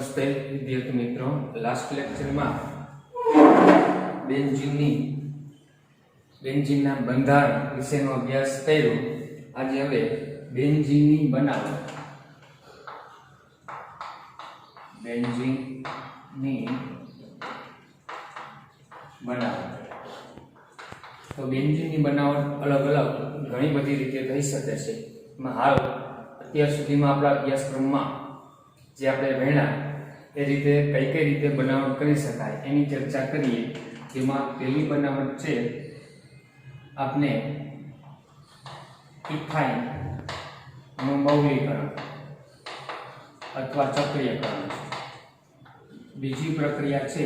नमस्ते विद्यार्थी मित्रों, लास्ट लेक्चर में बेंजीन बंधारण विषय अभ्यास कर्यो। आज हवे बेंजीन बनावट तो बेंजीन बनावट अलग अलग घणी बधी रीते थई शके छे। हाल अत्यार सुधीमां आपणा अभ्यासक्रममां जे आपणे भण्या ए रीते कई रीते बनावट करी शकाय एनी चर्चा करीए। जेमां पहेली बनावट छे आपने इथाइन नुं बहुलीकरण अथवा चक्रीयकरण। बीजी प्रक्रिया छे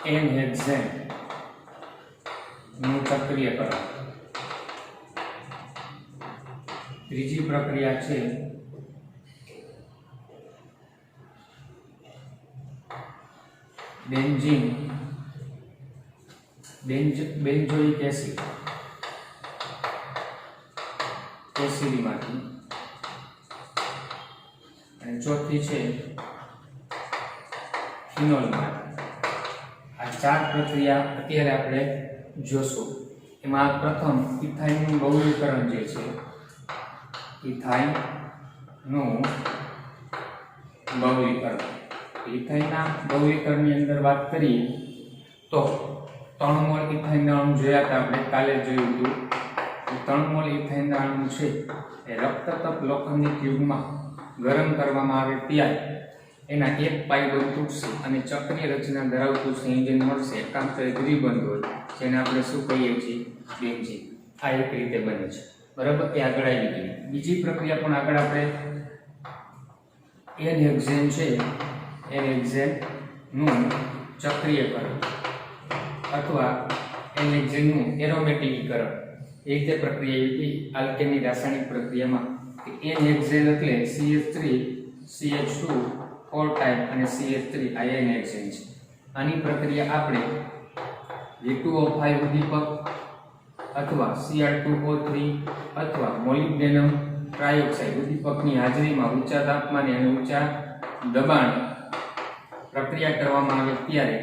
एन-हेक्सेन नुं चक्रीयकरण। त्रीजी प्रक्रिया छे बेंजोइक एसिड एसिडमांथी। अने चौथी छे फिनोलमांथी। आ चार प्रक्रिया अत्यारे आपणे जोशुं। एमां प्रथम इथाइननुं बहुलीकरण जे छे, इथाइननुं बहुलीकरण। इथाइनना बहुलीकरणनी अंदर बात करीए तो 3 मोल इथाइनना अणु जोया था आपणे काले जोयुं हतुं। 3 मोल इथाइनना अणु छे ए रक्ततप लोखंडनी ट्यूबमां गरम करवामां आवे त्यारे एना एक पाई बंध तूटशे अने चक्रीय रचना धरावतुं संयोजन मळशे। एकांतरे द्विबंध होय जेने आपणे शुं कहीए छीए? बेंजीन। आ एक रीते बने छे, बराबर। ए आगळ आवी गई। बीजी प्रक्रिया पण आगळ आपणे एन-हेक्सेन छे, एन-हेक्सेननुं चक्रीयकरण अथवा एन-हेक्सेननुं एरोमेटिकीकरण ए रीते प्रक्रिया एवी आल्केननी रासायणिक प्रक्रियामां एन-हेक्सेन एटले CH3 CH2 4 टाइप अने CH3 आ एन-हेक्सेन छे। आनी प्रक्रिया आपणे V2O5 उद्दीपक अथवा Cr2O3 अथवा मोलिब्डेनम ट्रायोक्साइड उद्दीपकनी हाजरीमां ऊंचा तापमाने अने ऊंचा दबाण प्रक्रिया करवामां आवे त्यारे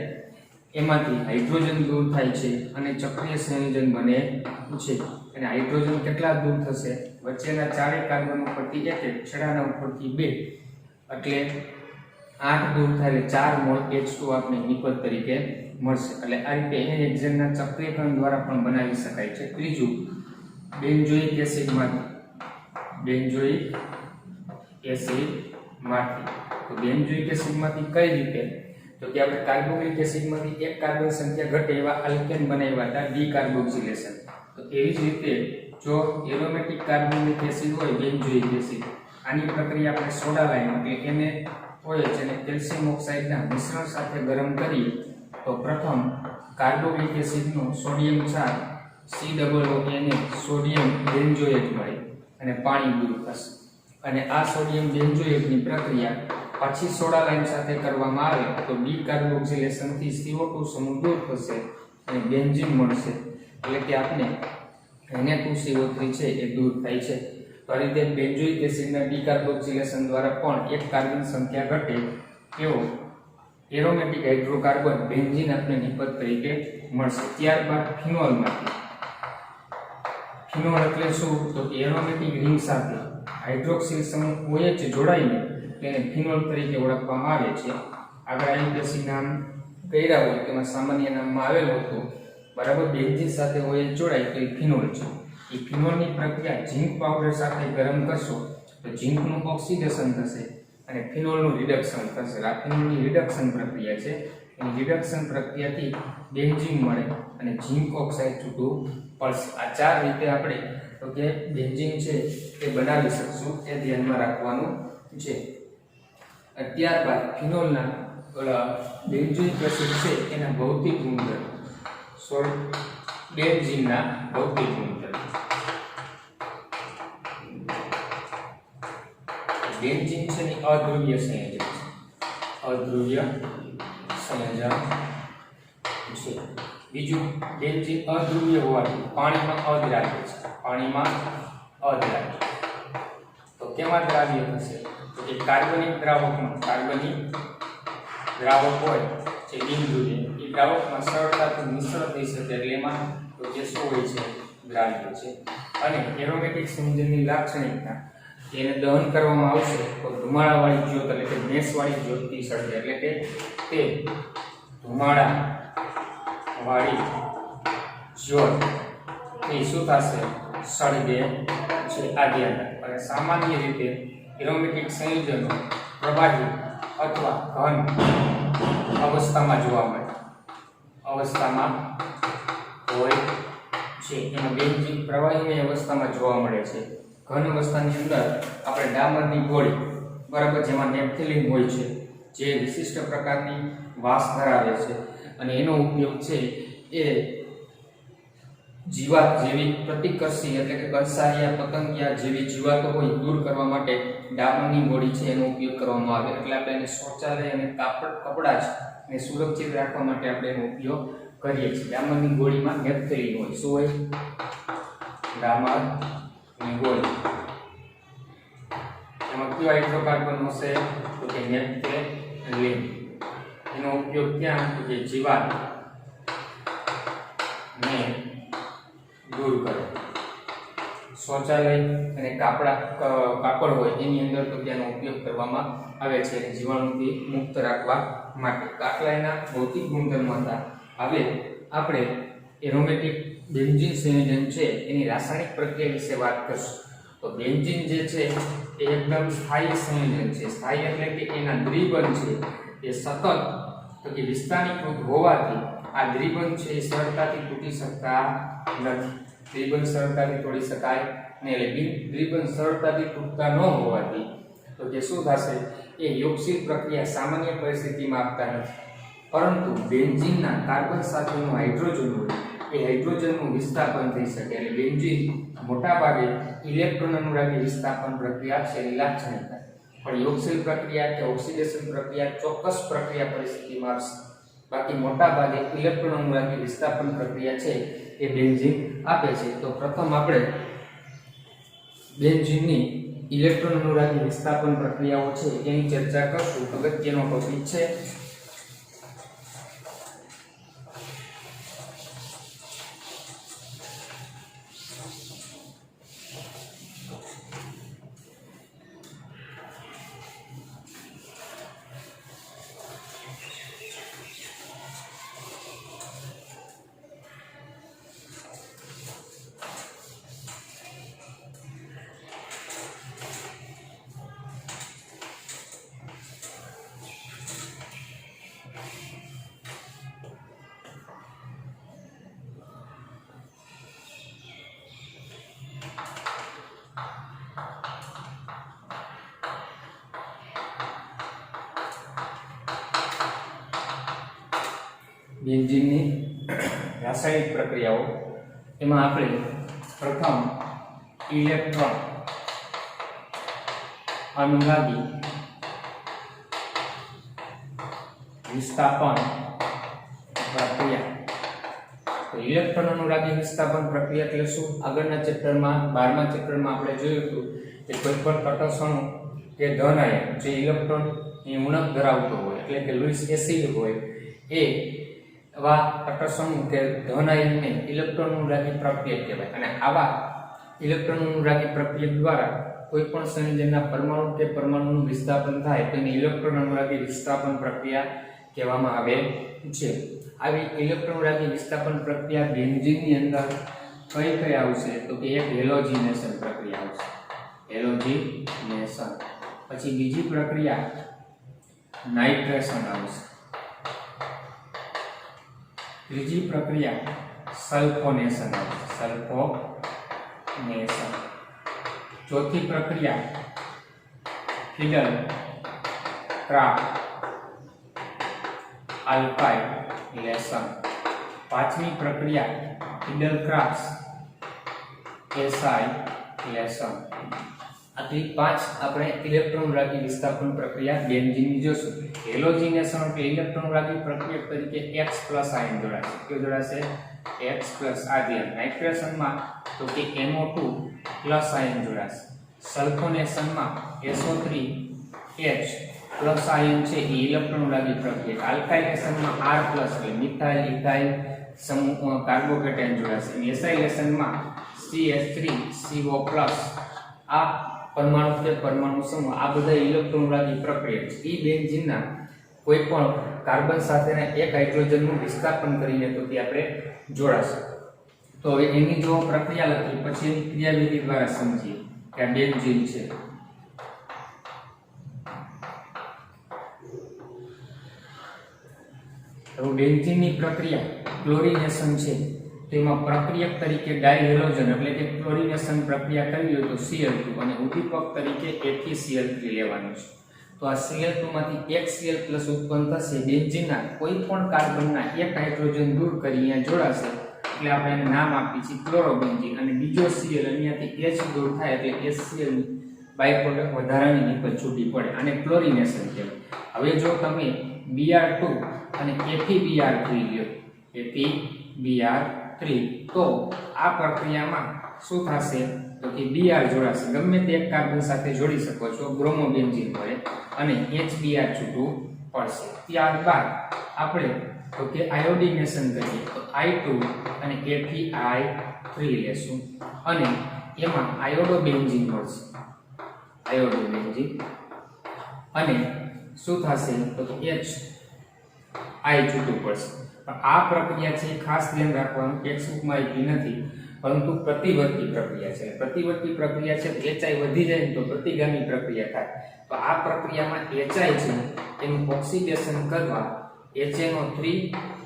एमांथी हाइड्रोजन दूर थाय छे अने चक्रीय संयोजन बने छे। अने हाइड्रोजन केटला दूर थशे? वच्चेना चारे कार्बन उपरथी 1 छेडाना उपरथी 2 એટલે 8 दूर थाय એટલે 4 मोल H2 आपणे निपज तरीके मळशे। એટલે આ રીતે એન-હેક્સેનના ચક્રીયકરણ દ્વારા પણ બનાવી શકાય છે। ત્રીજું બેન્ઝોઇક એસિડમાંથી તો બેન્ઝોઇક એસિડમાંથી કઈ રીતે? તો કે આપણે કાર્બોક્સિલિક એસિડમાંથી એક કાર્બન સંખ્યા ઘટે એવા આલ્કેન બનાવ્યા હતા, ડીકાર્બોક્સિલેશન। તો એવી જ રીતે જો એરોમેટિક કાર્બોનિક એસિડ હોય બેન્ઝોઇક એસિડ, આની પ્રક્રિયા આપણે સોડા લાઈમ એટલે NaOH અને કેલ્શિયમ ઓક્સાઇડના મિશ્રણ સાથે ગરમ કરીએ તો પ્રથમ કાર્બોક્સિલિક એસિડનો સોડિયમ ક્ષાર COONA સોડિયમ બેન્ઝોએટ મળે અને પાણી દૂર થશે। અને આ સોડિયમ બેન્ઝોએટની પ્રક્રિયા પાછી સોડા લાઈમ સાથે કરવામાં આવે તો ડીકાર્બોક્સિલેશનથી CO2 સમૂહ દૂર થશે અને બેન્ઝીન મળશે। એટલે કે આપણે Na2CO3 છે એ દૂર થાય છે। તો આ રીતે બેન્ઝોઇક એસિડના ડીકાર્બોક્સિલેશન દ્વારા પણ એક કાર્બન સંખ્યા ઘટે એવો एरोमेटिक हाइड्रोकार्बन बेंजीन आपने निपज तरीके मळशे। त्यारबाद फिनोलमांथी। फिनोल એટલે શું? તો એરોમેટિક રિંગ સાથે હાઇડ્રોક્સિલ સમૂહ OH જોડાઈને તેને ફિનોલ તરીકે ઓળખવામાં આવે છે। આગળ આઈયુપીએસસી નામ કર્યા હોય તેમાં સામાન્ય નામમાં આવેલું હતું, બરાબર। બેન્ઝીન સાથે OH જોડાય તો એ ફિનોલ છે। એ ફિનોલની પ્રક્રિયા ઝિંક પાવડર સાથે ગરમ કરશો તો ઝિંકનું ઓક્સિડેશન થશે અને ફિનોલનું રિડક્શન થશે। આ ફિનોલની રિડક્શન પ્રક્રિયા છે। એની રિડક્શન પ્રક્રિયાથી બેન્ઝીન મળે અને ઝિંક ઓક્સાઇડ છૂટું પડશે। આ ચાર રીતે આપણે તો કે બેન્ઝીન છે એ બનાવી શકશું, એ ધ્યાનમાં રાખવાનું છે। ત્યારબાદ ફિનોલના બેન્ઝોઇક એસિડ છે એના ભૌતિક ગુણધર્મ, બેન્ઝીનના ભૌતિક ગુણધર્મ। बेंजीन છે ને અધ્રુવીય સંયોજન છે, અધ્રુવીય સંયોજન છે। બીજું બેન્ઝીન અધ્રુવીય હોવાથી પાણીમાં અદ્રાવ્ય છે, પાણીમાં અદ્રાવ્ય। તો કેમાં દ્રાવ્ય થશે? તો કે કાર્બનિક દ્રાવકમાં, કાર્બનિક દ્રાવક હોય જે બિનધ્રુવીય એ દ્રાવકમાં સરળતાથી મિશ્ર થઈ શકે એટલે એમાં તો જે શું હોય છે દ્રાવ્ય છે. અને એરોમેટિક સંયોજનની લાક્ષણિકતા એને દહન કરવામાં આવશે તો ધુમાડાવાળી જ્યોત એટલે કે મેષવાળી જ્યોતથી સળગે એટલે કે તે ધુમાડાવાળી જ્યોત એ શું થશે સળગે છે આ ધ્યાન. અને સામાન્ય રીતે એરોમેટિક સંયોજનો પ્રવાહી અથવા ઘન અવસ્થામાં જોવા મળે હોય છે. એમાં બેન્ઝીન પ્રવાહીની અવસ્થામાં જોવા મળે છે. ઘન અવસ્થાની અંદર આપણે ડામરની ગોળી બરાબર જેમાં નેપ્થેલિન હોય છે જે વિશિષ્ટ પ્રકારની વાસ ધરાવે છે અને એનો ઉપયોગ છે એ જીવાત જેવી પ્રતિકર્ષી એટલે કે કંસારિયા પતંગિયા જેવી જીવાતો હોય દૂર કરવા માટે ડામરની ગોળી છે એનો ઉપયોગ કરવામાં આવે. એટલે આપણે એને શૌચાલય અને કપડાં જ ને સુરક્ષિત રાખવા માટે આપણે એનો ઉપયોગ કરીએ છીએ. ડામરની ગોળીમાં નેપ્થેલિન હોય. શું હોય? ડામરની ગોળી એમાં કયો હાઇડ્રોકાર્બન હશે તો કે નેપ્થેલિન. એનો ઉપયોગ ક્યાં તો કે જીવાત ને દૂર કરો. શૌચાલય અને કાપડ હોય એની અંદર તો તેનો ઉપયોગ કરવામાં આવે છે જીવાણુથી મુક્ત રાખવા માટે. દાખલા એના ભૌતિક ગુણધર્મો હતા. હવે આપણે એરોમેટિક બેન્ઝીન સંયોજન છે એની રાસાયણિક પ્રક્રિયા વિશે વાત કરીશું. તો બેન્ઝીન જે છે એ એકદમ સ્થાયી સંયોજન છે. સ્થાયી એટલે કે એના દ્વિબંધ છે એ સતત તો કે વિસ્તારીકૃત હોવાથી આ દ્વિબંધ છે એ સરળતાથી તૂટી શકતા નથી. દ્વિબંધ સરળતાથી તોડી શકાય નહીં. એટલે દ્વિબંધ સરળતાથી તૂટતા ન હોવાથી તો કે શું થશે એ યોગશીલ પ્રક્રિયા સામાન્ય પરિસ્થિતિમાં આપતા નથી. પરંતુ બેન્ઝીનના કાર્બન સાથેનું હાઇડ્રોજન હોય એ હાઇડ્રોજનનું વિસ્થાપન થઈ શકે. એટલે બેન્ઝીન મોટાભાગે ઇલેક્ટ્રોન અનુરાગી વિસ્થાપન પ્રક્રિયા છે એની લાક્ષણિકતા. પણ યોગશીલ પ્રક્રિયા કે ઓક્સિડેશન પ્રક્રિયા ચોક્કસ પ્રક્રિયા પરિસ્થિતિમાં આવશે. બાકી મોટાભાગે ઇલેક્ટ્રોન અનુરાગી વિસ્થાપન પ્રક્રિયા છે એ બેન્ઝીન આપે છે. તો પ્રથમ આપણે બેન્ઝીનની ઇલેક્ટ્રોન અનુરાગી વિસ્થાપન પ્રક્રિયાઓ છે એની ચર્ચા કરશું. અગત્યનો ટોપિક છે. બેન્ઝીનની રાસાયણિક પ્રક્રિયાઓ એમાં આપણે પ્રથમ ઇલેક્ટ્રોન અનુરાગી વિસ્થાપન પ્રક્રિયા. તો ઇલેક્ટ્રોન અનુરાગી વિસ્થાપન પ્રક્રિયા એટલે શું? આગળના ચેપ્ટરમાં 12મા ચેપ્ટરમાં આપણે જોયું હતું કે કોઈ પણ તટસ્થણુ કે ધન આયન જે ઇલેક્ટ્રોન ની ઉણપ ધરાવતો હોય એટલે કે લુઈસ એસિડ હોય એ આવા તટસ્થણુ કે ધન આયનને ઇલેક્ટ્રોન અનુરાગી પ્રક્રિયા કહેવાય. અને આવા ઇલેક્ટ્રોન અનુરાગી પ્રક્રિયા દ્વારા કોઈ પણ સંયોજનના પરમાણુ કે પરમાણુનું વિસ્થાપન થાય તેને ઇલેક્ટ્રોન અનુરાગી વિસ્થાપન પ્રક્રિયા કહેવામાં આવે છે. આવી ઇલેક્ટ્રોન અનુરાગી વિસ્થાપન પ્રક્રિયા બેન્ઝીનની અંદર કઈ કઈ આવશે તો કે એક હેલોજિનેશન પ્રક્રિયા આવશે. હેલોજિનેશન. પછી બીજી પ્રક્રિયા નાઇટ્રેશન આવશે. ત્રીજી પ્રક્રિયા સલ્ફોનેશન આવશે. સલ્ફોનેશન. ચોથી પ્રક્રિયા ફિડલ ક્રાફ્ટ આલ્કાઇલેશન. પાંચમી પ્રક્રિયા ફિડલ ક્રાફ્ટ એસાઇલેશન. આટલી પાંચ આપણે ઇલેક્ટ્રોન અનુરાગી વિસ્થાપન પ્રક્રિયા બેન્ઝીનની જોશું. હેલોજિનેશન એટલે ઇલેક્ટ્રોન અનુરાગી પ્રક્રિયા તરીકે X+ આયન જોડાશે. કયો જોડાશે? X+ ion. નાઇટ્રેશનમાં તો કે NO2 પ્લસ આયન જોડાશે. સલ્ફોનેશનમાં SO3H પ્લસ આયન છે એ ઇલેક્ટ્રોનવાળી પ્રક્રિયા. આલ્કાઇલેશનમાં R પ્લસ એટલે મિથાઇલ ઇથાઇલ સમૂહ કાર્બોકેટાયન જોડાશે. અને એસાઇલેશનમાં CH3CO પ્લસ આ પરમાણુ કે પરમાણુ સમૂહ આ બધા ઇલેક્ટ્રોનવાળી પ્રક્રિયા છે. એ બેન્ઝીનના કોઈ પણ કાર્બન સાથેના એક હાઇડ્રોજનનું વિસ્થાપન કરીને તો તે આપણે જોડાશે. તો હવે એની જો પ્રક્રિયા લખી પછી એની ક્રિયાવિધિ દ્વારા સમજીએ કે આ બેન્ઝીન છે. તો બેન્ઝીનની પ્રક્રિયા ક્લોરિનેશન છે. તો એમાં પ્રક્રિયક તરીકે ડાયહેલોજન એટલે કે ક્લોરિનેશન પ્રક્રિયા કરવી હોય તો Cl2 અને ઉદ્દીપક તરીકે FeCl3 લેવાનું છે. તો આ Cl2 માંથી એક Cl+ ઉત્પન્ન થશે. બેન્ઝીનના કોઈ પણ કાર્બનના એક હાઇડ્રોજન દૂર કરી અહીંયા જોડાશે એટલે આપણે એને નામ આપીએ છીએ ક્લોરોબેન્ઝીન. અને બીજો Cl અહીંયાથી H દૂર થાય એટલે HCl ની બાયપ્રોડક્ટ વધારાની નિકલ છૂટી પડે. આને ક્લોરિનેશન કહેવાય. હવે જો તમે Br2 અને FeBr3 લ્યો FeBr3 તો આ પ્રક્રિયામાં શું થશે તો કે Br જોડાશે. ગમે તે એક કાર્બન સાથે જોડી શકો છો બ્રોમોબેન્ઝીન મળે અને HBr છૂટું પડશે. ત્યારબાદ આપણે તો કે આયોડિનેશન કરીએ તો I2 અને FeI3 લેશું અને એમાં આયોડોબેન્ઝીન મળશે. આયોડોબેન્ઝીન અને શું થશે તો H I છૂટું પડશે. પણ આ પ્રક્રિયા છે ખાસ ધ્યાન રાખવાનું એક બુકમાં આપી નથી પરંતુ પ્રતિવર્તી પ્રક્રિયા છે. પ્રતિવર્તી પ્રક્રિયા છે HI વધી જાય તો પ્રતિગામી પ્રક્રિયા થાય. તો આ પ્રક્રિયામાં HI છે એનું ઓક્સિડેશન કરવા HNO3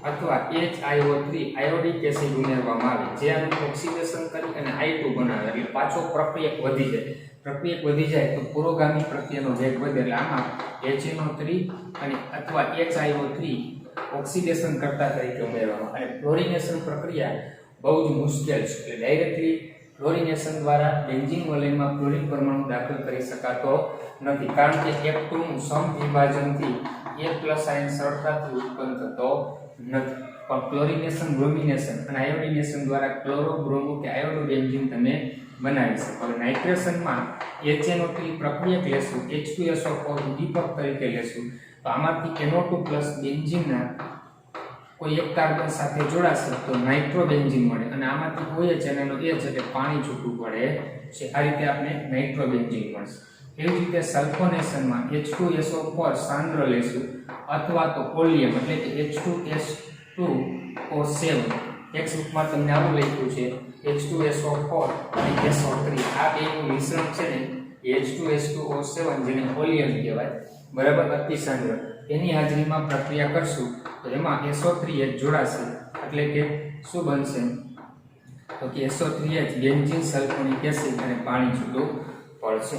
અથવા HiO3 આયોડિક એસિડ ઉમેરવામાં આવે જે આનું ઓક્સિડેશન કરી અને I2 બનાવે એટલે પાછો પ્રક્રિયક વધી જાય. પ્રક્રિયક વધી જાય તો પુરોગામી પ્રક્રિયાનો વેગ વધે એટલે આમાં HNO3 અને અથવા HiO3 ઓક્સિડેશન કરતા તરીકે ઉમેરવામાં. અને ક્લોરિનેશન પ્રક્રિયા બહુ જ મુશ્કેલ છે એટલે ડાયરેક્ટલી ક્લોરિનેશન દ્વારા બેન્ઝીન વલયમાં ક્લોરીન પરમાણુ દાખલ કરી શકાતો નથી કારણ કે F2 નું સમવિભાજનથી A+ આયન સરળતાથી ઉત્પન્ન થતો નથી. પણ ક્લોરિનેશન બ્રોમિનેશન અને આયોડિનેશન દ્વારા ક્લોરો બ્રોમો કે આયોડોબેન્ઝીન તમે બનાવી શકો. નાઇટ્રેશનમાં HNO3 પ્રક્રિયક લેશું H2SO4 ઉદ્દીપક તરીકે લેશું તો આમાંથી NO2+ બેન્ઝીનના કોઈ એક કાર્બન સાથે જોડાશે તો નાઇટ્રોબેન્ઝીન મળે અને આમાંથી કોઈ જ એનો H એટલે પાણી છૂટું પડે છે. આ રીતે આપણે નાઇટ્રોબેન્ઝીન મળશે. એવી જ રીતે સલ્ફોનેશનમાં H2SO4 સાંદ્ર લેશું અથવા તો કોલિયમ એટલે કે H2S2O7 એક બુકમાં તમને આવું લખ્યું છે H2SO4 અને SO3 આ બેનું મિશ્રણ છે ને H2S2O7 જેને કોલિયમ કહેવાય બરાબર અતિસાંદ્ર એની હાજરીમાં પ્રક્રિયા કરશું તો એમાં SO3H જોડાશે એટલે કે શું બનશે તો કે SO3H બેન્ઝીન સલ્ફોનિક એસિડ અને પાણી છૂટું પડશે.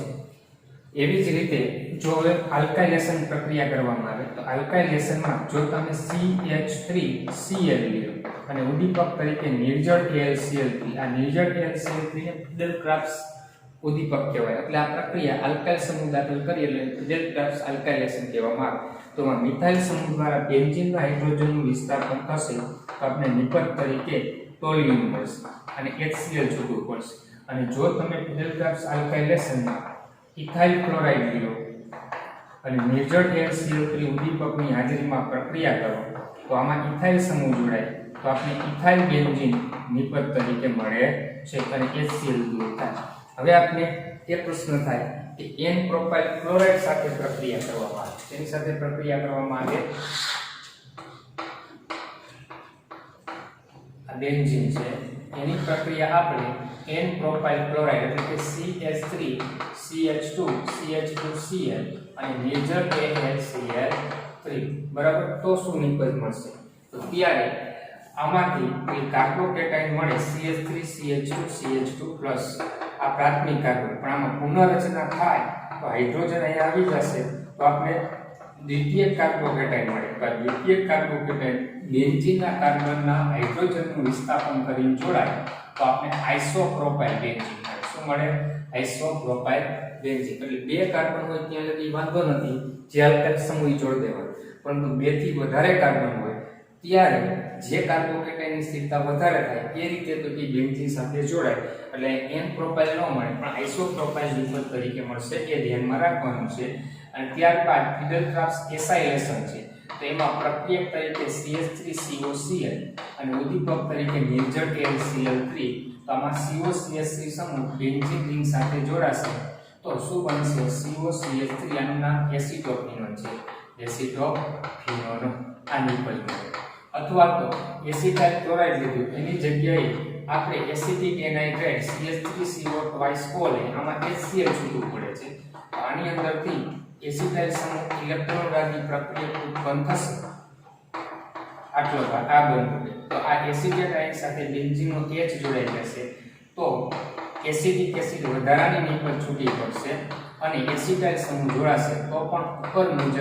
એવી જ રીતે જો હવે આલ્કાઇલેશન પ્રક્રિયા કરવામાં આવે તો આલ્કાઇલેશનમાં જો તમે CH3Cl લ્યો અને ઉદ્દીપક તરીકે નિર્જળ AlCl3 આ નિર્જળ AlCl3 ને ફિડલ-ક્રાફ્ટ્સ ઉદ્દીપક કહેવાય એટલે આ પ્રક્રિયા આલ્કાઇલ સમૂહ દાખલ કરી એટલે ફિડલ-ક્રાફ્ટ્સ આલ્કાઇલેશન કહેવામાં આવે. તો આ મિથાઇલ સમૂહ દ્વારા બેન્ઝીનના હાઇડ્રોજનનું વિસ્થાપન થશે તો આપણે નિપજ તરીકે ટોલ્યુઈન મળશે અને HCl છૂટું પડશે. અને જો તમે ફિડલ-ક્રાફ્ટ્સ આલ્કાઇલેશનમાં ઇથાઇલ ક્લોરાઇડ લ્યો અને નિર્જળ AlCl3 ઉદ્દીપકની હાજરીમાં પ્રક્રિયા કરો તો આમાં ઇથાઇલ સમૂહ જોડાય તો આપણે ઇથાઇલ બેન્ઝીન નિપજ તરીકે મળે છે અને HCl દૂર થાય. હવે આપણે એક પ્રશ્ન થાય કે N પ્રોપાઇલ ક્લોરાઇડ સાથે પ્રક્રિયા કરવામાં આવે તેની સાથે પ્રક્રિયા કરવામાં આવે આ બેન્ઝીન છે એની પ્રક્રિયા આપણે N પ્રોપાઇલ ક્લોરાઇડ એટલે કે CH3CH2CH2Cl અને નિર્જળ AlCl3 બરાબર તો શું નિપજ મળશે તો ત્યારે આમાંથી કોઈ કાર્બોકેટાયન મળે CH3CH2CH2 આ પ્રાથમિક કાર્બન પણ આમાં પુનઃરચના થાય તો હાઇડ્રોજન અહીંયા આવી જશે તો આપણે દ્વિતીયક કાર્બોકેટાયન મળે. દ્વિતીયક કાર્બોકેટાયન બેન્ઝીનના કાર્બનના હાઇડ્રોજનનું વિસ્થાપન કરીને જોડાય તો આપણે આઇસોપ્રોપાઇલ બેન્ઝીન મળે. શું મળે આઇસોપ્રોપાઇલ બેન્ઝીન એટલે બે કાર્બન હોય ત્યાં લગી વાંધો નથી જે આલ્કાઇલ સમૂહ જોડ દેવાનો પરંતુ બે થી વધારે કાર્બન હોય ત્યારે જે કાર્બોકેટાયનની સ્થિરતા વધારે થાય એ રીતે તો કે બેન્ઝીન સાથે જોડાય એટલે N પ્રોપાઇલ ન મળે પણ આઇસોપ્રોપાઇલ નિપજ તરીકે મળશે એ ધ્યાનમાં રાખવાનું છે. અને ત્યારબાદ ફિડલક્રાફ્ટ એસાઇલેશન છે, તો એમાં પ્રક્રિયક તરીકે CH3COCl અને ઉદ્દીપક તરીકે નિર્જળ LCl3, તો આમાં COCH3 સમૂહ બેન્ઝીન રિંગ સાથે જોડાશે તો શું બનશે? COCH3. આનું નામ એસિટોક્વિનોન છે, એસિટોક્વિનોન આ નિકલશે. અથવા તો એસિટાઇલ ક્લોરાઇડ લીધું એની જગ્યાએ આપણે એસિટિક એનાઇડ્રાઇડ CH3CO2 લે, આમાં HCl છૂટું પડે છે, તો આની અંદરથી એસિટાઇલ સમૂહ ઇલેક્ટ્રોન રાગી પ્રક્રિયા ઉત્પન્ન થશે. આટલો ભાગ આ બનશે, તો આ એસિટેટ આયન સાથે બેન્ઝીનનો H જોડાઈ જશે, તો એસિડિક એસિડ વધારાની નિકલ છૂટી પડશે અને એસિટાઇલ સમૂહ જોડાશે તો પણ ઉપર મુજબ જ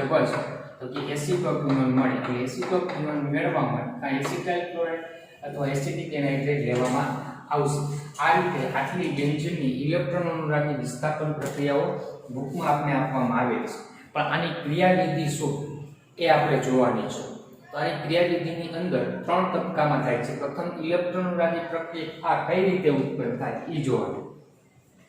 તો કે એસિટોક્વિનોન મળે. એટલે એસિટોક્વિનોન મેળવવા માટે આ એસિટાઇલ ક્લોરાઇડ અથવા એસિટિક એનાઇડ્રાઇડ લેવામાં આવશે. આ રીતે આટલી બેન્ઝીનની ઇલેક્ટ્રોન અનુરાગી વિસ્થાપન પ્રક્રિયાઓ બુકમાં આપણે આપવામાં આવે છે, પણ આની ક્રિયાવિધિ શું એ આપણે જોવાની છે. તો આની ક્રિયાવિધિની અંદર 3 તબક્કામાં થાય છે. પ્રથમ ઇલેક્ટ્રોન અનુરાગી પ્રક્રિયા આ કઈ રીતે ઉત્પન્ન થાય એ જોવાનું,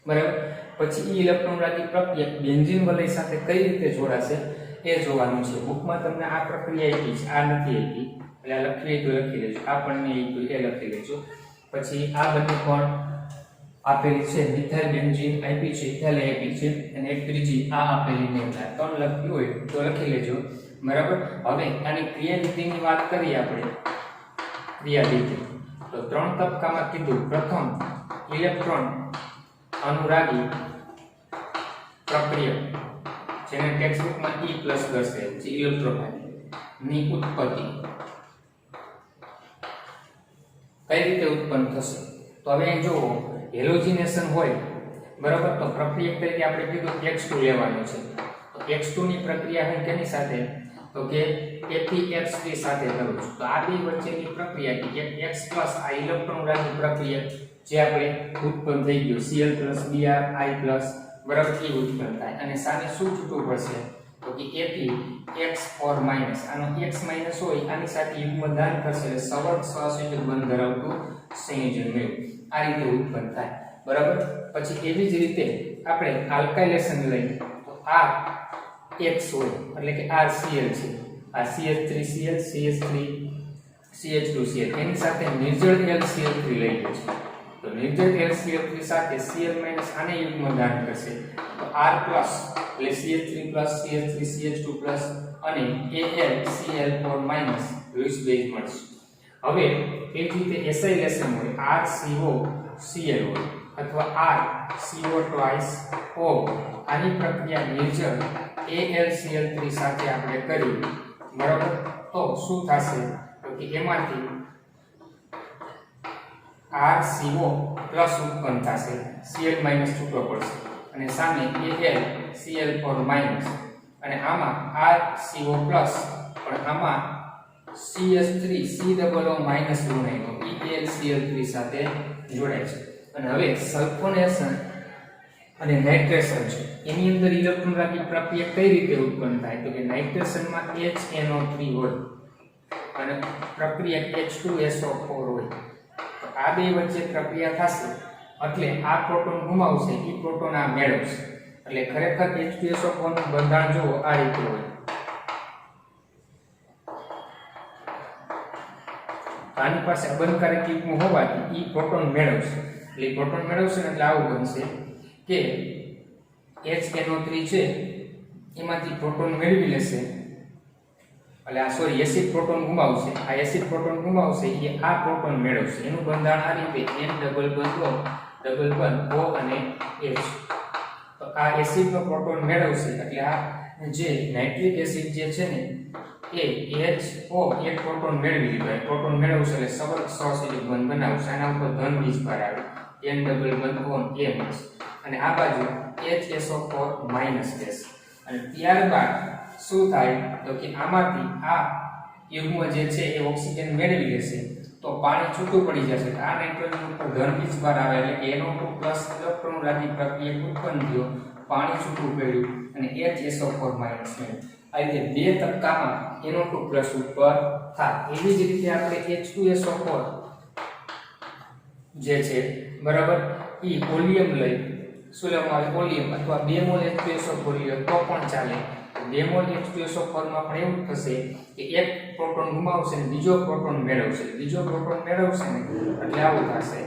બરાબર. પછી ઇલેક્ટ્રોન અનુરાગી પ્રક્રિયા બેન્ઝીન વલય સાથે કઈ રીતે જોડાશે એ જોવાનું છે. બુકમાં તમને આ પ્રક્રિયા આપી છે, આ નથી આપી, એટલે આ લખી તો લખી લેજો, આ પણ નહીં આપ્યું એ લખી લેજો. પછી આ બંને પણ આપેલી છે, મિથાઇલ બેન્ઝીન આપી છે, ઇથાઇલ આપી છે, અને એક ત્રીજી આ આપેલી નહીં. 3 લખ્યું હોય તો લખી લેજો, બરાબર. હવે આની ક્રિયાવિધિની વાત કરીએ આપણે. ક્રિયાવિધિ તો 3 તબક્કામાં કીધું. પ્રથમ ઇલેક્ટ્રોન અનુરાગી પ્રક્રિયા, જેને ટેક્સ્ટબુકમાં E+ દર્શાવેલ છે, ઇલેક્ટ્રોન ની ઉત્પત્તિ કઈ રીતે ઉત્પન્ન થશે. તો હવે અહીં જુઓ, હેલોજિનેશન હોય, બરાબર, તો પ્રક્રિયા તરીકે આપણે કીધું X2 લેવાનું છે. તો X2 ની પ્રક્રિયા હું કેની સાથે, તો કે FeX3 સાથે કરું છું. તો આ બે વચ્ચેની પ્રક્રિયા કે X+ આ ઇલેક્ટ્રોન રાગી પ્રક્રિયા જે આપણે ઉત્પન્ન થઈ ગયું Cl+, Br, I+, બરાબર, એ ઉત્પન્ન થાય અને સામે શું છૂટું પડશે, તો કે FeX4-, આનો X- હોય આની સાથે યુગ્મદાન કરશે એટલે સવર્ગ સહસંયોજક બંધ ધરાવતું સંયોજન મેળવ્યું. આ રીતે ઉત્પન્ન થાય, બરાબર. પછી એવી જ રીતે આપણે આલ્કાઇલેશન લઈએ તો આ X હોય એટલે કે RCl છે, આ CH3Cl, CH3CH2Cl એની સાથે નિર્જળ LCl3 લઈએ છીએ. તો નિર્જળ LCl3 સાથે Cl- આને યુગ્મદાન કરશે તો R+ એટલે CH3+, CH3CH2+ અને AlCl4- લૂઇસ બેઝ મળશે. હવે એ જ રીતે એસાઇલેશન હોય, RCOCl હોય અથવા RCO2O, આની પ્રક્રિયા નિર્જળ AlCl3 સાથે આપણે કરી, બરાબર. તો શું થશે, તો કે એમાંથી RCO+ ઉત્પન્ન થશે, Cl- છૂટો પડશે અને સામે AlCl4- અને આમાં RCO+ પણ આમાં CH3COO- ઋણાયનો AlCl3 સાથે જોડાય છે. અને હવે સલ્ફોનેશન અને નાઇટ્રેશન છે, એની અંદર ઇલેક્ટ્રોન રાગી પ્રક્રિયા કઈ રીતે ઉત્પન્ન થાય, તો કે નાઇટ્રેશનમાં HNO3 હોય અને પ્રક્રિયા H2SO4 હોય. તો આ બે વચ્ચે પ્રક્રિયા થશે એટલે આ પ્રોટોન ગુમાવશે, એ પ્રોટોન આ મેળવશે. એટલે ખરેખર H2SO4 નું બંધારણ જુઓ આ રીતે હોય. આની પાસે અબંધકારક યુગ્મ હોવાથી એ પ્રોટોન મેળવશે. એટલે પ્રોટોન મેળવશે એટલે આવું બનશે કે HNO3 છે એમાંથી પ્રોટોન મેળવી લેશે, એટલે આ સોરી એસિડ પ્રોટોન ગુમાવશે, આ એસિડ પ્રોટોન ગુમાવશે એ આ પ્રોટોન મેળવશે. એનું બંધારણ આ રીતે N=O અને H. તો આ એસિડનો પ્રોટોન મેળવશે એટલે આ જે નાઇટ્રિક એસિડ જે છે ને એ HO એક પ્રોટોન મેળવી લીધો, એ પ્રોટોન મેળવશે એટલે સવર્ગ સહસંયોજક બંધ બનાવશે. આના ઉપર ધન વીજ ભાર આવે, N=O મળશે અને આ બાજુ HSO4- રહેશે. અને ત્યારબાદ શું થાય, તો કે આમાંથી આ યુગ્મ જે છે એ ઓક્સિજન મેળવી લેશે તો પાણી છૂટું પડી જશે. આ નાઇટ્રોજન ઉપર ધન વીજ ભાર આવે એટલે કે NO2+ ઇલેક્ટ્રોન રાગી પ્રક્રિયા ઉત્પન્ન થયો, પાણી છૂટું પડ્યું અને HSO4- મળ્યું. આ રીતે બે તબક્કામાં NO2+ ઉપર થાય. એવી જ રીતે આપણે H2SO4 જે છે, બરાબર, એ ઓલિયમ લઈ શું લેવામાં આવે વોલ્યુમ અથવા 2 મોલ H2SO4 લ્યો તો પણ ચાલે 2 મોલ H2SO4 માં પણ એવું થશે કે એક પ્રોટોન ગુમાવશે અને બીજો પ્રોટોન મેળવશે ને એટલે આવું થશે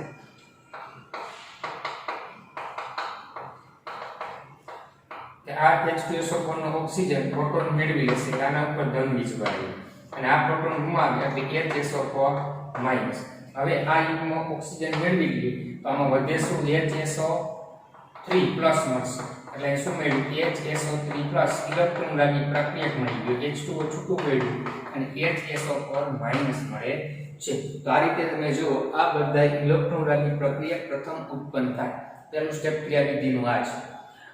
કે આ H2SO4 નો ઓક્સિજન પ્રોટોન મેળવી લેશે આના ઉપર ધન વીજભાર અને આ પ્રોટોન ગુમાવે એટલે HSO4 માઈનસ હવે આ યુગ્મ ઓક્સિજન મેળવી લીધું તો આમાં વધે શું HSO3 પ્લસ મળશે એટલે શું મળ્યું HSO3 પ્લસ ઇલેક્ટ્રોન રાગી પ્રક્રિયક મળી ગયું H2O છૂટું પડ્યું અને HSO4 માઈનસ મળે છે તો આ રીતે તમે જુઓ આ બધા ઇલેક્ટ્રોન રાગી પ્રક્રિયા પ્રથમ ઉત્પન્ન થાય પહેલું સ્ટેપ ક્રિયાવિધિનું આ છે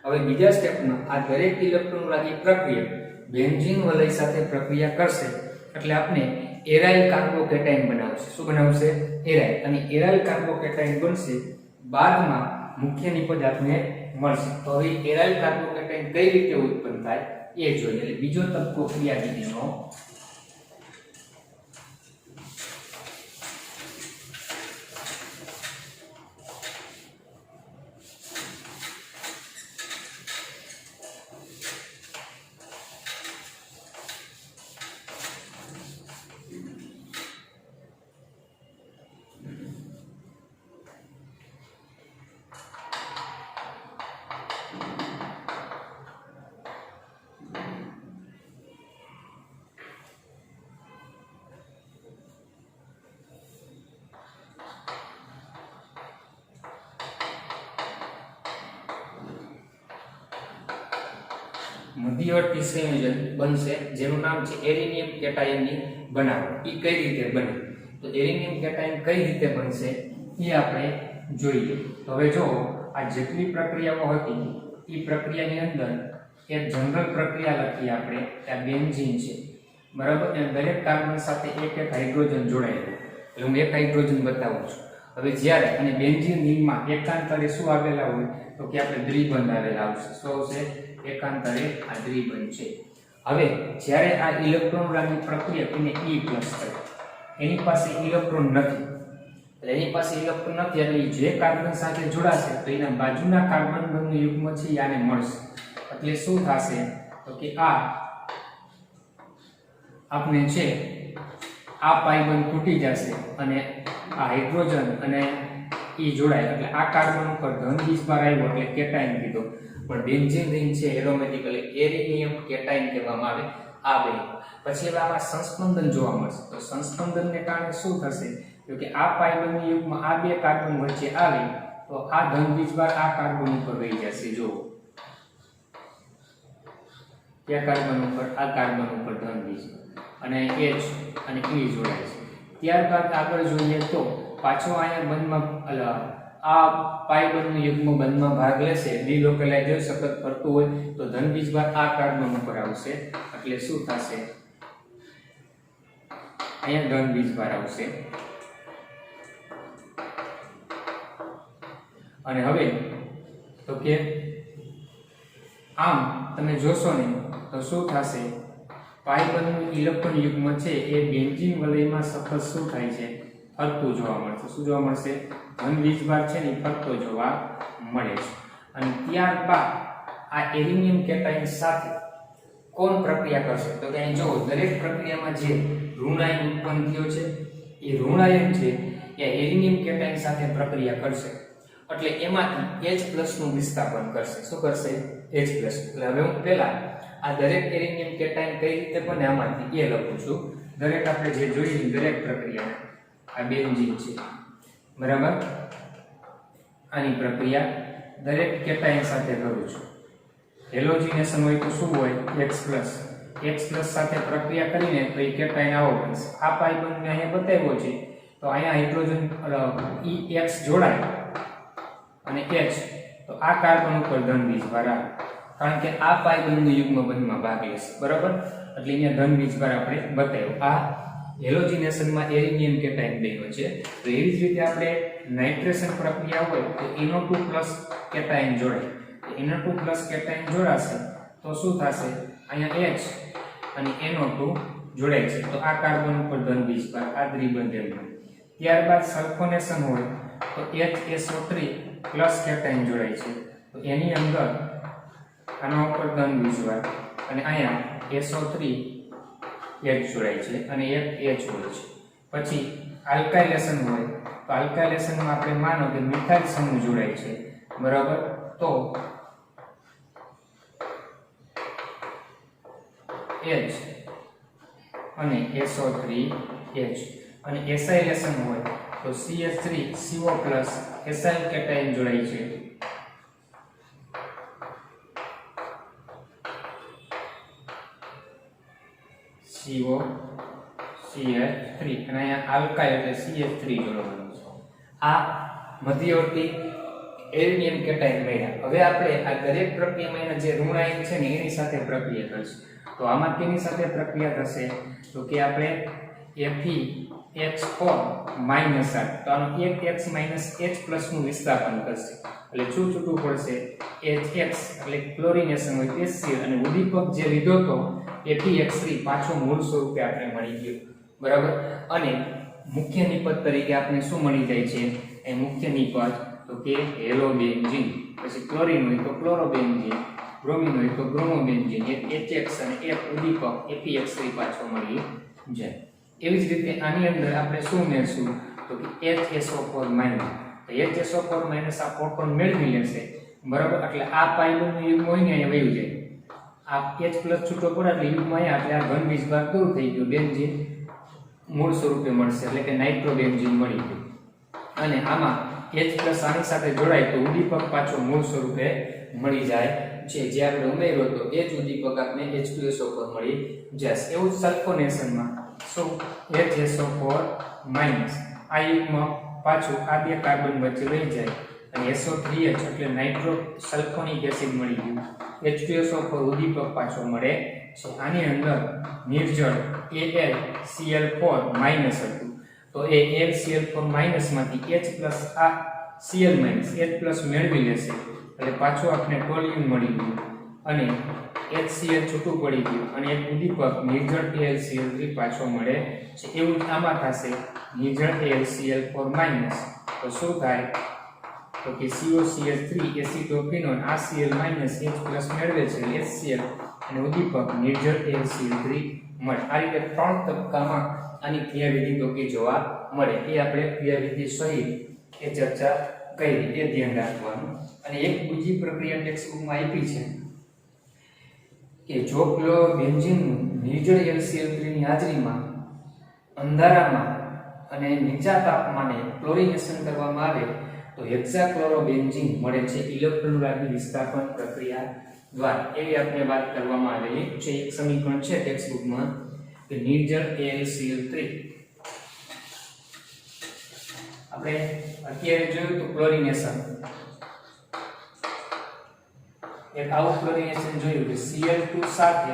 હવે બીજા સ્ટેપમાં આ દરેક ઇલેક્ટ્રોન રાગી પ્રક્રિયા બેન્ઝીન વલય સાથે પ્રક્રિયા કરશે એટલે આપણે એરાઇલ કાર્બોકેટાઇન બનાવશે શું બનાવશે એરાઇલ અને એરાઇલ કાર્બોકેટાઇન બનશે બાદમાં મુખ્ય નિપજ આપને મળશે તો હવે એરાઇલ કાર્બોકેટાઇન કઈ રીતે ઉત્પન્ન થાય એ જોઈએ એટલે બીજો તબક્કો ક્રિયાવિધિનો મધ્યવર્તી સંયોજન બનશે જેનું નામ છે એરિનિયમ કેટાયનની બનાવટ એ કઈ રીતે બને તો એરિનિયમ કેટાયન કઈ રીતે બનશે એ આપણે જોઈએ તો હવે જો આ જેટલી પ્રક્રિયાઓ હતી એ પ્રક્રિયાની અંદર એક જનરલ પ્રક્રિયા લખી આપણે આ બેન્ઝીન છે બરાબર એ દરેક કાર્બન સાથે એક એક હાઇડ્રોજન જોડાયેલું એટલે હું એક હાઇડ્રોજન બતાવું છું હવે જ્યારે અને બેન્ઝીન રિંગમાં એકાંતરે શું આવેલા હોય તો કે આપણે દ્વિબંધ આવેલા આવશે શું આવશે એકાંતરે આ દ્વિબંધ છે હવે જ્યારે આ ઇલેક્ટ્રોન રાગી પ્રક્રિયા એને E+ થાય એની પાસે ઇલેક્ટ્રોન નથી એટલે એની પાસે ઇલેક્ટ્રોન નથી એટલે જે કાર્બન સાથે જોડાશે તો એના બાજુના કાર્બનનું યુગ્મ છે આને મળશે એટલે શું થશે તો કે આ આપણે છે આ પાઈ બંધ તૂટી જશે અને આ હાઇડ્રોજન અને E જોડાય એટલે આ કાર્બન ઉપર ધન વીજભાર આવ્યો એટલે કેટાયન કીધો પણ બેન્ઝીન રિંગ છે એરોમેટિકલી એરિનિયમ કેટાયન કહેવામાં આવે આ બે પછી હવે આમાં સંસ્પંદન જોવા મળશે તો સંસ્પંદનને કારણે શું થશે તો કે આ પાઈ બંધ યુગ્મ આ બે કાર્બન વચ્ચે આવે તો આ ધન વીજભાર આ કાર્બન ઉપર રહી જશે જો કયા કાર્બન ઉપર આ કાર્બન ઉપર ધન વીજભાર અને H અને E જોડાય છે ત્યારબાદ આગળ જોઈએ તો પાછો અહીંયા બંધમાં આ પાઈ બંધનું યુગ્મ બંધમાં ભાગ લેશે ડિલોકેલાઇઝર સતત ફરતું હોય તો ધન વીજભાર આ કાર્બન ઉપર આવશે એટલે શું થશે અહીંયા ધન વીજભાર આવશે અને હવે તો કે આમ તમે જોશો ને તો શું થશે પાઈ બંધનું ઇલેક્ટ્રોન યુગ્મ છે એ બેન્ઝીન વલયમાં સતત શું થાય છે ફરતું જોવા મળશે શું જોવા મળશે ધન વીજભાર છે ને ફરતો જોવા મળે છે અને ત્યારબાદ આ એરિનિયમ કેટાયન સાથે કોણ પ્રક્રિયા કરશે તો કે અહીં જો દરેક પ્રક્રિયામાં જે ઋણાયન ઉત્પન્ન થયો છે એ ઋણાયન છે એ એરિનિયમ કેટાયન સાથે પ્રક્રિયા કરશે એટલે એમાંથી H+ નું વિસ્થાપન કરશે શું કરશે H+. એટલે હવે હું પહેલા આ દરેક એરિનિયમ કેટાયન કઈ રીતે બને આમાંથી એ લખું છું દરેક આપણે જે જોઈ દરેક પ્રક્રિયા આ બેન્ઝીન છે બરાબર આની પ્રક્રિયા દરેક કેટાયન સાથે કરું છું હેલોજિનેશન હોય તો શું હોય X+ સાથે પ્રક્રિયા કરીને તો એ કેટાયન આવો બનશે આ પાઈ બંધને અહીંયા બતાવ્યો છે તો અહીંયા હાઇડ્રોજન EX જોડાય અને H તો આ કાર્બન ઉપર ધન વીજભાર આવે કારણ કે આ પાઈ બંધનું યુગ્મ બંધમાં ભાગ લેશે બરાબર એટલે અહીંયા ધન વીજભાર આપણે બતાવ્યો આ હેલોજિનેશનમાં એરિનિયમ કેટાયન બન્યો છે તો એવી જ રીતે આપણે નાઇટ્રેશન પ્રક્રિયા હોય તો NO2+ કેટાયન જોડાય NO2+ કેટાયન જોડાશે તો શું થશે અહીંયા H અને NO2 જોડાય છે તો આ કાર્બન ઉપર ધન વીજભાર આ દ્વિબંધ એમ ત્યારબાદ સલ્ફોનેશન હોય તો HSO3+ કેટાયન જોડાય છે તો એની અંદર આના ઉપર ધન 20 વાર અને અહીંયા SO3 H જોડાય છે અને એક H હોય છે. પછી આલ્કાઇલેશન હોય તો આલ્કાઇલેશનમાં આપણે માનો કે મિથાઇલ સમૂહ જોડાય છે, બરાબર. તો H અને SO3H અને એસાઇલેશન હોય તો CH3CO+ એસાઇલ કેટાયન જોડાય છે. CO CH3 અને અહીંયા આલ્કાઇલ એટલે CH3 જોડવાનું છે. આ મધ્યવર્તી એલ્યુમિનિયમ કેટાયન મળ્યા. હવે આપણે આ દરેક પ્રક્રિયામાં એના જે ઋણ આયન છે ને એની સાથે પ્રક્રિયા કરીશું. તો આમાં કેની સાથે પ્રક્રિયા થશે તો કે આપણે FeH4 -R તો આનો એક X - H+ નું વિસ્થાપન કરશે એટલે શું છૂટું પડશે HX એટલે ક્લોરિનેશન હોય HCl અને ઉદ્દીપક જે લીધો તો FeX3 પાછો મૂળ સ્વરૂપે આપણે મળી ગયો, બરાબર. અને મુખ્ય નિપજ તરીકે આપણે શું મળી જાય છે એ મુખ્ય નિપજ તો કે હેલોબેન્ઝીન, પછી ક્લોરીન હોય તો ક્લોરોબેન્ઝીન, બ્રોમિન હોય તો બ્રોમોબેન્ઝીન, એક HX અને એક ઉદ્દીપક FeX3 પાછો મળી જાય. એવી જ રીતે આની અંદર આપણે શું મેળશું તો કે HSO4- તો HSO4- આ પ્રોટોન મેળવી લેશે, બરાબર. એટલે આ પાયલોનું યુગ્મ હોય ને અહીંયા વયું જાય, આ H+ છૂટો પડે એટલે યુગ્મ અહીંયા એટલે આ ઘન બીજ ભાગ દૂર થઈ ગયો, બેન્ઝીન મૂળ સ્વરૂપે મળશે એટલે કે નાઇટ્રોબેન્ઝીન મળી ગયું. અને આમાં H+ આની સાથે જોડાય તો ઉદ્દીપક પાછો મૂળ સ્વરૂપે મળી જાય છે, જે આપણે ઉમેર્યો તો એ જ ઉદ્દીપક આપણે H2SO4 મળી જશે. એવું જ સલ્ફોનેશનમાં શું HSO4- આ યુગ્મ પાછું આ બે કાર્બન વચ્ચે રહી જાય અને SO3H એટલે નાઇટ્રો સલ્ફોનિક એસિડ મળી ગયું, H2SO4 ઉદ્દીપક પાછો મળે છે. આની અંદર નિર્જળ AlCl4- હતું તો એ AlCl4- માંથી H+ આ Cl- H+ મેળવી લેશે એટલે પાછું આપણે ટોલ્યુન મળી ગયું અને HCl છૂટું પડી ગયું અને એક ઉદ્દીપક નિર્જળ AlCl3 પાછો મળે છે. એવું જ આમાં થશે નિર્જળ AlCl4- તો શું થાય તો કે COCl3 એસિટોફિનોન આ Cl- H+ મેળવે છે HCl અને ઉદ્દીપક નિર્જળ AlCl3 મળે. આ રીતે ત્રણ તબક્કામાં આની ક્રિયાવિધિ તો કે જોવા મળે. એ આપણે ક્રિયાવિધિ સહિત એ ચર્ચા કરી, એ ધ્યાન રાખવાનું. અને એક બીજી પ્રક્રિયા ટેક્સ્ટબુકમાં આપી છે કે જો ક્લોરોબેન્ઝીનનું નિર્જળ HCl3 ની હાજરીમાં અંધારામાં અને નીચા તાપમાને ક્લોરિનેશન કરવામાં આવે તો હેક્સાક્લોરોબેન્ઝીન મળે છે ઇલેક્ટ્રોલાઇટ વિસ્થાપન પ્રક્રિયા દ્વારા. એવી આપણે વાત કરવામાં આવેલી છે. એક સમીકરણ છે ટેક્સ્ટબુકમાં કે નિર્જળ AlCl3 આપણે અત્યારે જોયું તો ક્લોરિનેશન, એક આવું ક્લોરિનેશન જોયું કે Cl2 સાથે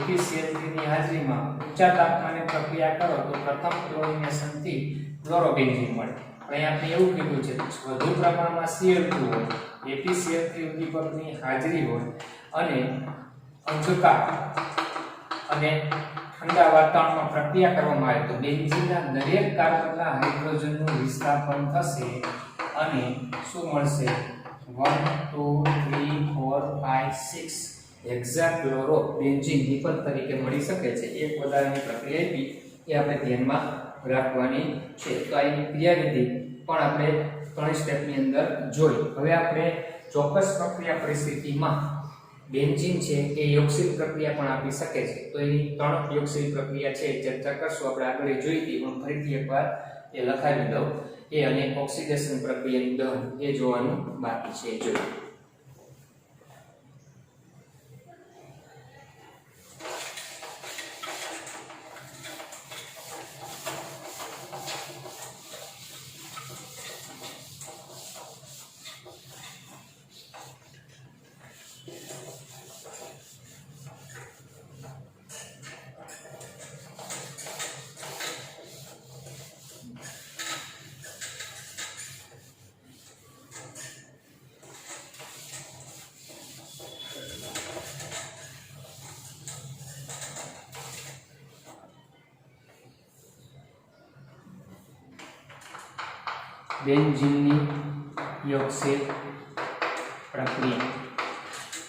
FeCl3 ની હાજરીમાં ઊંચા તાપમાને પ્રક્રિયા કરો તો પ્રથમ ક્લોરિનેશન થી ક્લોરોબેન્ઝીન મળે. અહીં આપણે એવું કીધું છે વધુ પ્રમાણમાં Cl2 હોય, FeCl3 ઉદ્દીપકની હાજરી હોય અને અંધકાર અને ઠંડા વાતાવરણમાં પ્રક્રિયા કરવામાં આવે તો બેન્ઝીનના દરેક કાર્બનના હાઇડ્રોજનનું વિસ્થાપન થશે અને શું મળશે 1 2 3 4 5 6 હેક્સાક્લોરોબેન્ઝીન નિપજ તરીકે મળી શકે છે. એક વધારાની પ્રક્રિયા આપી એ આપણે ધ્યાનમાં રાખવાની છે. તો આની ક્રિયાવિધિ પણ આપણે ત્રણ સ્ટેપની અંદર જોઈ. હવે આપણે ચોક્કસ પ્રક્રિયા પરિસ્થિતિમાં બેન્ઝીન છે એ યોગશીલ પ્રક્રિયા પણ આપી શકે છે. તો એની ત્રણ યોગશીલ પ્રક્રિયા છે ચર્ચા કરશું. આપણે આગળ જોઈ હતી પણ ફરીથી એકવાર એ લખાવી દઉં. એ અને ઓક્સિડેશન પ્રક્રિયાની દહન એ જોવાનું બાકી છે. જોઈએ બેન્ઝીનની યોગશીલ પ્રક્રિયા.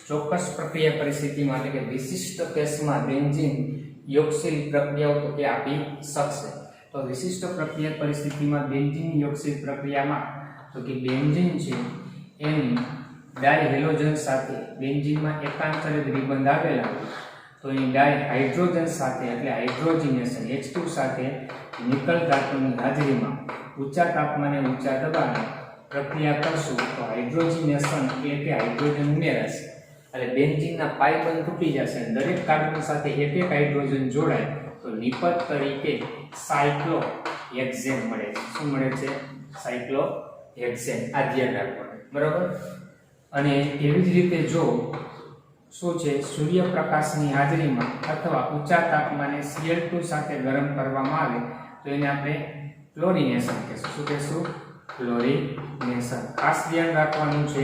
ચોક્કસ પ્રક્રિયા પરિસ્થિતિમાં એટલે કે વિશિષ્ટ કેસમાં બેન્ઝીન યોગશીલ પ્રક્રિયાઓ તો કે આપી શકશે. તો વિશિષ્ટ પ્રક્રિયા પરિસ્થિતિમાં બેન્ઝીન યોગશીલ પ્રક્રિયામાં તો કે બેન્ઝીન છે એની ડાયહેલોજન સાથે બેન્ઝીનમાં એકાંતરે દ્વિબંધ આવેલા તો એની ડાયહાઇડ્રોજન સાથે એટલે હાઇડ્રોજિનેશન H2 સાથે નિકલ ધાતુની હાજરીમાં ઊંચા તાપમાને ઊંચા દબાણે પ્રક્રિયા કરશું તો હાઇડ્રોજિનેશન એટલે કે હાઇડ્રોજન ઉમેરાશે એટલે બેન્ઝીનના પાઈ બંધ તૂટી જશે અને દરેક કાર્બન સાથે એક એક હાઇડ્રોજન જોડાય તો નિપજ તરીકે સાયક્લોહેક્સેન મળે છે. શું મળે છે? સાયક્લોહેક્સેન. આ ધ્યાન રાખવાનું, બરાબર. અને એવી જ રીતે જો શું છે સૂર્યપ્રકાશની હાજરીમાં અથવા ઊંચા તાપમાને Cl2 સાથે ગરમ કરવામાં આવે તો એને આપણે ક્લોરિનેશન કહેશું. શું કહેશું? ક્લોરિનેશન. ખાસ ધ્યાન રાખવાનું છે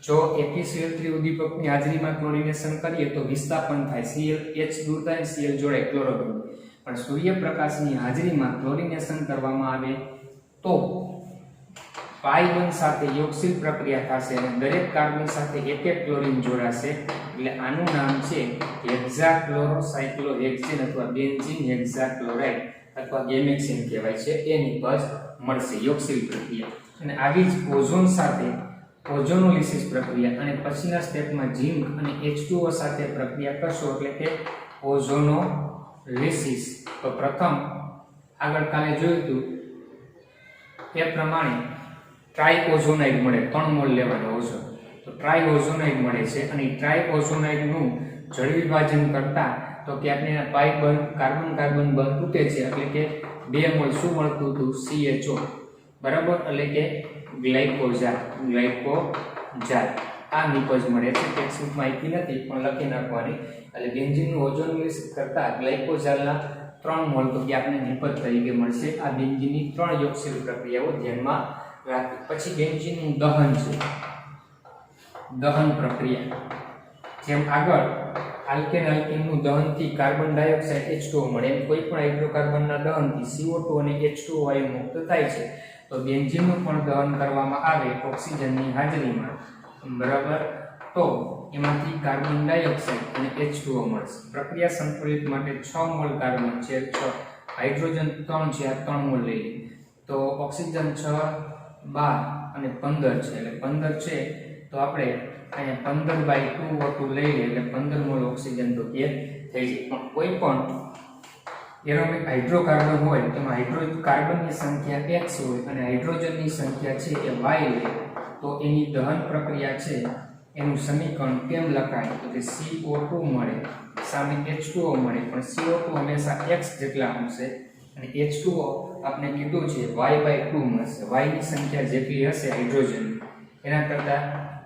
જો એકી ઉદ્દીપકની હાજરીમાં ક્લોરિનેશન કરીએ તો વિસ્થાપન થાય, CH દૂર થાય, Cl જોડે ક્લોરો બને. પણ સૂર્યપ્રકાશની હાજરીમાં ક્લોરિનેશન કરવામાં આવે તો પાઈ બંધ સાથે યોગશીલ પ્રક્રિયા થશે અને દરેક કાર્બન સાથે એક એક ક્લોરીન જોડાશે એટલે આનું નામ છે હેક્સાક્લોરોસાયક્લોહેક્સેન અથવા બેન્ઝીન હેક્સાક્લોરાઇડ અથવા ગેમેક્સિન કહેવાય છે. એ નિપજ મળશે યોગશીલ પ્રક્રિયા. અને આવી જ ઓઝોન સાથે ઓઝોનોલિસિસ પ્રક્રિયા અને પછીના સ્ટેપમાં ઝિંક અને H2O સાથે પ્રક્રિયા કરશો એટલે કે ઓઝોનોલિસિસ. તો પ્રથમ આગળ કાલે જોયું હતું એ પ્રમાણે ટ્રાયઓઝોનાઇડ મળે, 3 મોલ લેવાનો ઓઝોન. તો ટ્રાયઓઝોનાઇડ મળે છે અને ટ્રાયઓઝોનાઇડનું જળ વિભાજન કરતા તો કે આપણે પાઈ બંધ કાર્બન કાર્બન બંધ તૂટે છે એટલે કે 2 મોલ શું મળતું હતું? CHO, બરાબર. એટલે કે ગ્લાયકોઝાલ. આ નિપજ મળે છે. ટેક્સ્ટબુકમાં આપી નથી પણ લખી નાખવાની. એટલે બેન્ઝીનનું ઓઝોનોલિસિસ કરતા ગ્લાયકોઝાલના 3 મોલ તો કે આપણે નિપજ તરીકે મળશે. આ બેન્ઝીનની 3 યોગશીલ પ્રક્રિયાઓ ધ્યાનમાં રાખી. પછી બેન્ઝીનનું દહન છે, દહન પ્રક્રિયા. જેમ આગળ આલ્કેનનું દહનથી કાર્બન ડાયોક્સાઇડ H2O મળે એમ કોઈ પણ હાઇડ્રોકાર્બનના દહનથી CO2 અને H2O વાયુ મુક્ત થાય છે. તો બેન્ઝીનનું પણ દહન કરવામાં આવે ઓક્સિજનની હાજરીમાં, બરાબર. તો એમાંથી કાર્બન ડાયોક્સાઇડ અને H2O મળશે. પ્રક્રિયા સંતુલિત માટે 6 મોલ કાર્બન છે, 6 હાઇડ્રોજન 3 છે, આ 3 મોલ લઈ લઈએ તો ઓક્સિજન 6, 12 અને 15 છે એટલે 15 છે તો આપણે અહીંયા 15/2 O2 લઈ લઈએ એટલે 15 મોલ ઓક્સિજન તો કે થઈ જાય. પણ કોઈ પણ એરોમેટિક હાઇડ્રોકાર્બન હોય તેમાં કાર્બનની સંખ્યા x હોય અને હાઇડ્રોજનની સંખ્યા છે એ y હોય તો એની દહન પ્રક્રિયા છે એનું સમીકરણ કેમ લખાય તો કે CO2 મળે સામે H2O મળે પણ CO2 હંમેશા x જેટલા હશે અને H2O આપણે કીધું છે y/2 મળશે. y ની સંખ્યા જેટલી હશે હાઇડ્રોજન એના કરતા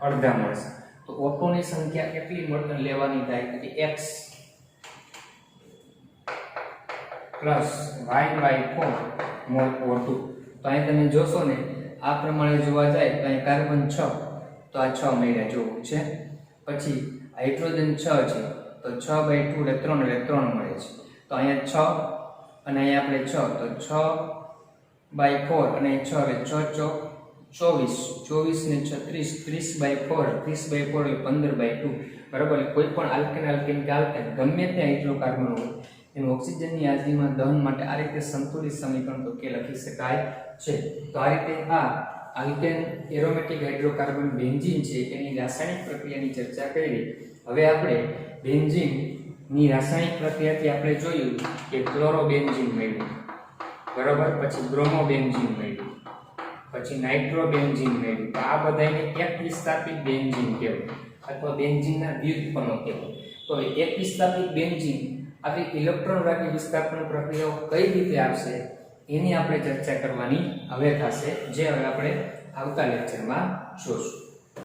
અડધા મળશે. તો O2 ની સંખ્યા કેટલી લેવાની થાય કે x plus y/4 mall O2. તો અહીં તમે જોશો ને આ પ્રમાણે જોવા જાય તો અહીં કાર્બન 6 તો આ 6 મળ્યા જોવું છે. પછી હાઇડ્રોજન 6 છે તો 6/2 એટલે 3 મળે છે. તો અહીંયા 6 અને અહીંયા આપણે 6 તો 6/4 અને 6 એટલે 6 24 ને 36 30/4 એટલે 15/2 બરાબર. કોઈ પણ આલ્કેન કે આલ્કેન ગમે તે હાઇડ્રોકાર્બન હોય એનું ઓક્સિજનની હાજરીમાં દહન માટે આ રીતે સંતુલિત સમીકરણ તો કે લખી શકાય છે. તો આ રીતે આ આલ્કેન એરોમેટિક હાઇડ્રોકાર્બન બેન્ઝીન છે એની રાસાયણિક પ્રક્રિયાની ચર્ચા કરી. હવે આપણે બેન્ઝીન ની રાસાયણિક પ્રક્રિયાથી આપણે જોયું કે ક્લોરોબેન્ઝીન મળ્યું, બરાબર. પછી બ્રોમોબેન્ઝીન મળ્યું, પછી નાઇટ્રોબેન્ઝીન મળ્યું. તો આ બધાને એક વિસ્થાપિત બેન્ઝીન કહેવાય અથવા બેન્ઝીનના વ્યુત્પન્નો કહેવાય. તો એક વિસ્થાપિત બેન્ઝીન આવી ઇલેક્ટ્રોન વિસ્થાપન પ્રક્રિયાઓ કઈ રીતે આવશે એની આપણે ચર્ચા કરવાની હવે થશે, જે હવે આપણે આવતા લેક્ચરમાં જોશું.